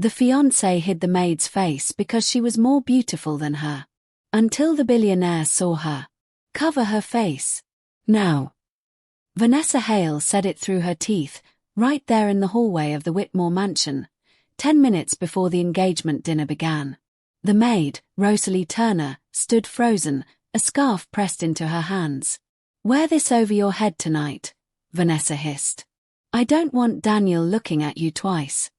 The fiancée hid the maid's face because she was more beautiful than her. Until the billionaire saw her. Cover her face. Now. Vanessa Hale said it through her teeth, right there in the hallway of the Whitmore mansion, 10 minutes before the engagement dinner began. The maid, Rosalie Turner, stood frozen, a scarf pressed into her hands. Wear this over your head tonight, Vanessa hissed. I don't want Daniel looking at you twice.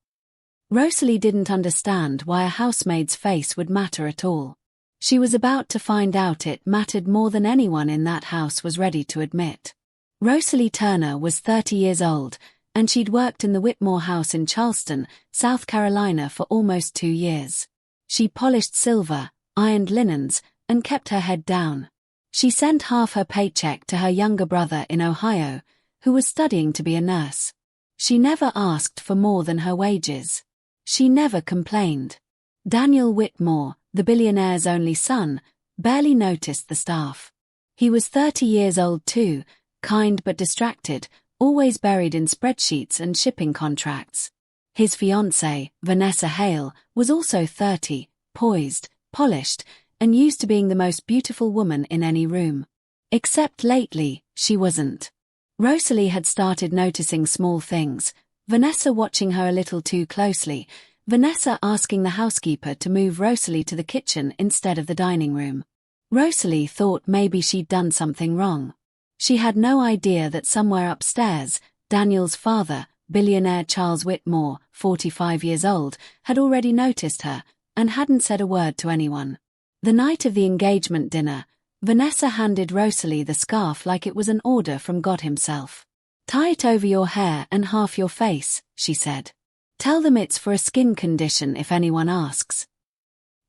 Rosalie didn't understand why a housemaid's face would matter at all. She was about to find out it mattered more than anyone in that house was ready to admit. Rosalie Turner was 30 years old, and she'd worked in the Whitmore house in Charleston, South Carolina for almost 2 years. She polished silver, ironed linens, and kept her head down. She sent half her paycheck to her younger brother in Ohio, who was studying to be a nurse. She never asked for more than her wages. She never complained. Daniel Whitmore, the billionaire's only son, barely noticed the staff. He was 30 years old too, kind but distracted, always buried in spreadsheets and shipping contracts. His fiancée, Vanessa Hale, was also 30, poised, polished, and used to being the most beautiful woman in any room. Except lately, she wasn't. Rosalie had started noticing small things, Vanessa watching her a little too closely, Vanessa asking the housekeeper to move Rosalie to the kitchen instead of the dining room. Rosalie thought maybe she'd done something wrong. She had no idea that somewhere upstairs, Daniel's father, billionaire Charles Whitmore, 45 years old, had already noticed her, and hadn't said a word to anyone. The night of the engagement dinner, Vanessa handed Rosalie the scarf like it was an order from God himself. Tie it over your hair and half your face, she said. Tell them it's for a skin condition if anyone asks.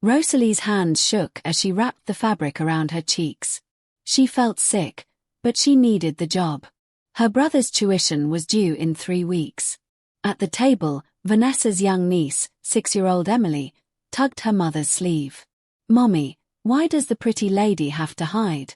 Rosalie's hands shook as she wrapped the fabric around her cheeks. She felt sick, but she needed the job. Her brother's tuition was due in 3 weeks. At the table, Vanessa's young niece, 6-year-old Emily, tugged her mother's sleeve. Mommy, why does the pretty lady have to hide?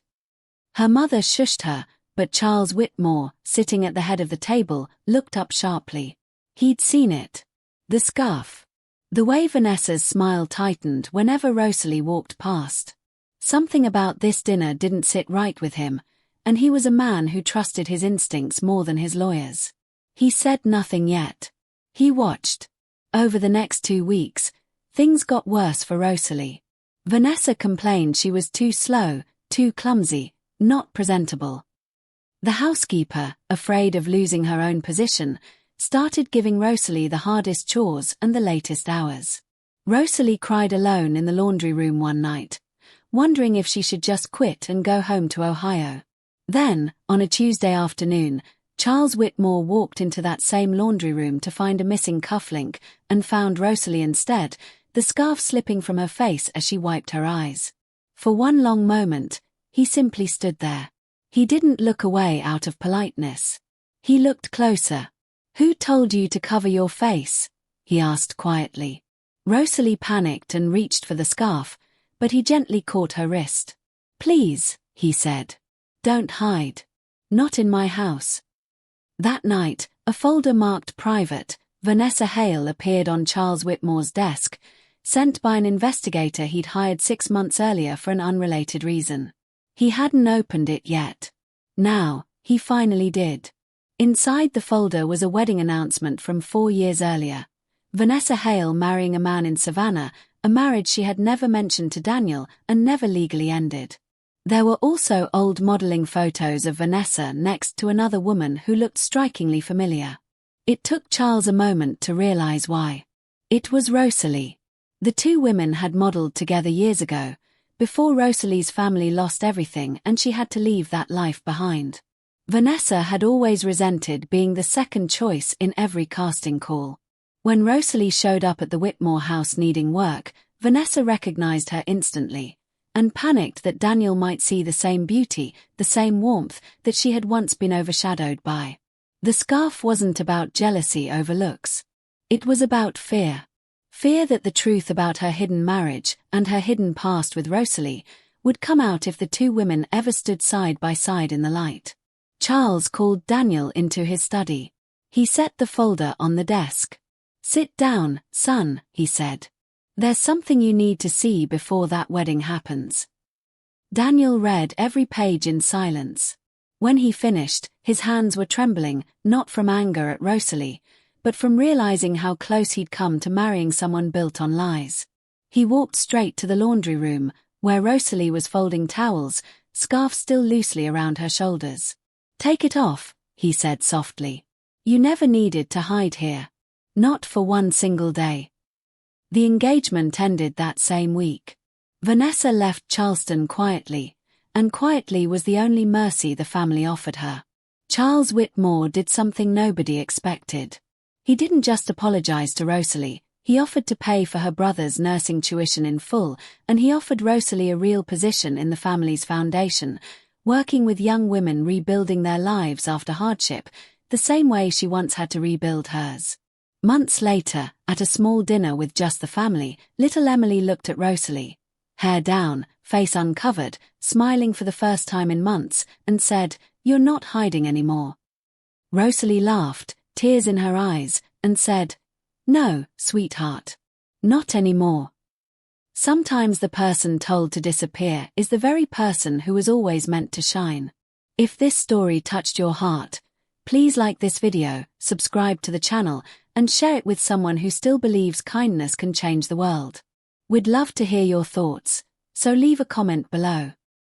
Her mother shushed her, but Charles Whitmore, sitting at the head of the table, looked up sharply. He'd seen it. The scarf. The way Vanessa's smile tightened whenever Rosalie walked past. Something about this dinner didn't sit right with him, and he was a man who trusted his instincts more than his lawyers. He said nothing yet. He watched. Over the next 2 weeks, things got worse for Rosalie. Vanessa complained she was too slow, too clumsy, not presentable. The housekeeper, afraid of losing her own position, started giving Rosalie the hardest chores and the latest hours. Rosalie cried alone in the laundry room one night, wondering if she should just quit and go home to Ohio. Then, on a Tuesday afternoon, Charles Whitmore walked into that same laundry room to find a missing cufflink and found Rosalie instead, the scarf slipping from her face as she wiped her eyes. For one long moment, he simply stood there. He didn't look away out of politeness. He looked closer. Who told you to cover your face? He asked quietly. Rosalie panicked and reached for the scarf, but he gently caught her wrist. Please, he said. Don't hide. Not in my house. That night, a folder marked private, Vanessa Hale appeared on Charles Whitmore's desk, sent by an investigator he'd hired 6 months earlier for an unrelated reason. He hadn't opened it yet. Now, he finally did. Inside the folder was a wedding announcement from 4 years earlier. Vanessa Hale marrying a man in Savannah, a marriage she had never mentioned to Daniel and never legally ended. There were also old modeling photos of Vanessa next to another woman who looked strikingly familiar. It took Charles a moment to realize why. It was Rosalie. The 2 women had modeled together years ago, before Rosalie's family lost everything and she had to leave that life behind. Vanessa had always resented being the second choice in every casting call. When Rosalie showed up at the Whitmore house needing work, Vanessa recognized her instantly, and panicked that Daniel might see the same beauty, the same warmth that she had once been overshadowed by. The scarf wasn't about jealousy over looks. It was about fear. Fear that the truth about her hidden marriage and her hidden past with Rosalie would come out if the 2 women ever stood side by side in the light. Charles called Daniel into his study. He set the folder on the desk. "Sit down, son," he said. "There's something you need to see before that wedding happens." Daniel read every page in silence. When he finished, his hands were trembling, not from anger at Rosalie, but from realizing how close he'd come to marrying someone built on lies. He walked straight to the laundry room, where Rosalie was folding towels, scarf still loosely around her shoulders. "Take it off," he said softly. "You never needed to hide here. Not for one single day." The engagement ended that same week. Vanessa left Charleston quietly, and quietly was the only mercy the family offered her. Charles Whitmore did something nobody expected. He didn't just apologize to Rosalie, he offered to pay for her brother's nursing tuition in full, and he offered Rosalie a real position in the family's foundation, working with young women rebuilding their lives after hardship, the same way she once had to rebuild hers. Months later, at a small dinner with just the family, little Emily looked at Rosalie, hair down, face uncovered, smiling for the first time in months, and said, "You're not hiding anymore." Rosalie laughed, tears in her eyes, and said, "No, sweetheart. Not anymore." Sometimes the person told to disappear is the very person who was always meant to shine. If this story touched your heart, please like this video, subscribe to the channel, and share it with someone who still believes kindness can change the world. We'd love to hear your thoughts, so leave a comment below.